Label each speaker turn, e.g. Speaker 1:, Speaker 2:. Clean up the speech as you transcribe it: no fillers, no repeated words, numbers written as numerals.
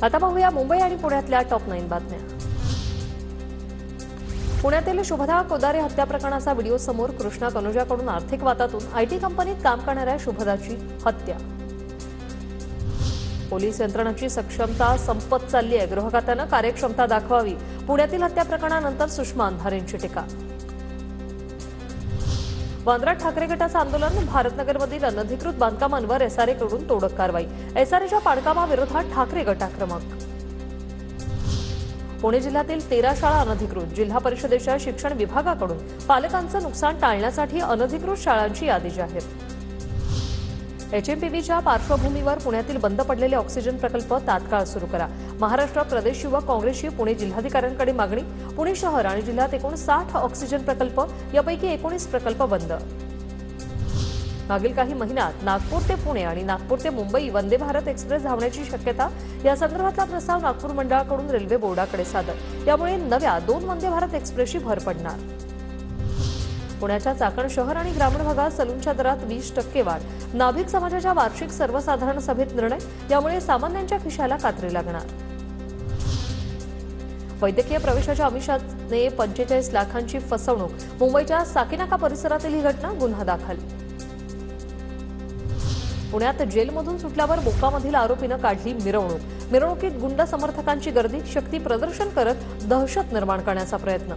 Speaker 1: आता पाहूया मुंबई आणि पुण्यातल्या टॉप 9 बातम्या। पुण्यातील शुभदा कोदारे हत्या प्रकरणाचा व्हिडिओ समोर। कृष्णा कनोजाकडून आर्थिक वादातून आयटी कंपनीत काम करणाऱ्या शुभदाची हत्या। पोलीस यंत्रणाची सक्षमता संपत चालली आहे, गृह खात्यानं कार्यक्षमता दाखवावी। पुण्यातील हत्या प्रकरणानंतर सुषमा अंधारेंची टीका। वांद्र्यात ठाकरे गटाचं आंदोलन। भारतनगरमधील अनधिकृत बांधकामांवर एसआरए कडून तोडक कारवाई। एसआरएच्या बांधकामाविरोधात ठाकरे गट आक्रमक। पुणे जिल्ह्यातील 13 शाळा अनधिकृत। जिल्हा परिषदेच्या शिक्षण विभागाकडून पालकांचं नुकसान टाळण्यासाठी अनधिकृत शाळांची यादी जाहीर। एचएमपीव्हीच्या पार्श्वभूमीवर पुण्यातील बंद पडलेले ऑक्सिजन प्रकल्प तात्काळ सुरू करा। महाराष्ट्र प्रदेश युवक काँग्रेसची पुणे जिल्हाधिकाऱ्यांकडे मागणी। पुणे शहर आणि जिल्ह्यात एकूण 60 ऑक्सिजन प्रकल्प, यापैकी 19 प्रकल्प बंद। मागील काही महिन्यात नागपूर ते पुणे आणि नागपूर ते मुंबई वंदे भारत एक्सप्रेस धावण्याची शक्यता। या संदर्भातला प्रस्ताव नागपूर मंडळाकडून रेल्वे बोर्डाकडे सादर। यामुळे नव्या 2 वंदे भारत एक्सप्रेसची भर पडणार। पुण्याच्या चाकण शहर आणि ग्रामीण भागात सलूनच्या दरात 20% वाढ। नाभिक समाजाच्या वार्षिक सर्वसाधारण सभेत निर्णय। यामुळे सामान्यांच्या खिशाला कात्री लागणार। वैद्यकीय प्रवेशाच्या आमिषाने 45 लाखांची फसवणूक। मुंबईच्या साकीनाका परिसरातील ही घटना, गुन्हा दाखल। पुण्यात जेलमधून सुटल्यावर बोकामधील आरोपीनं काढली मिरवणूक। मिरवणुकीत गुंड समर्थकांची गर्दी। शक्ती प्रदर्शन करत दहशत निर्माण करण्याचा प्रयत्न।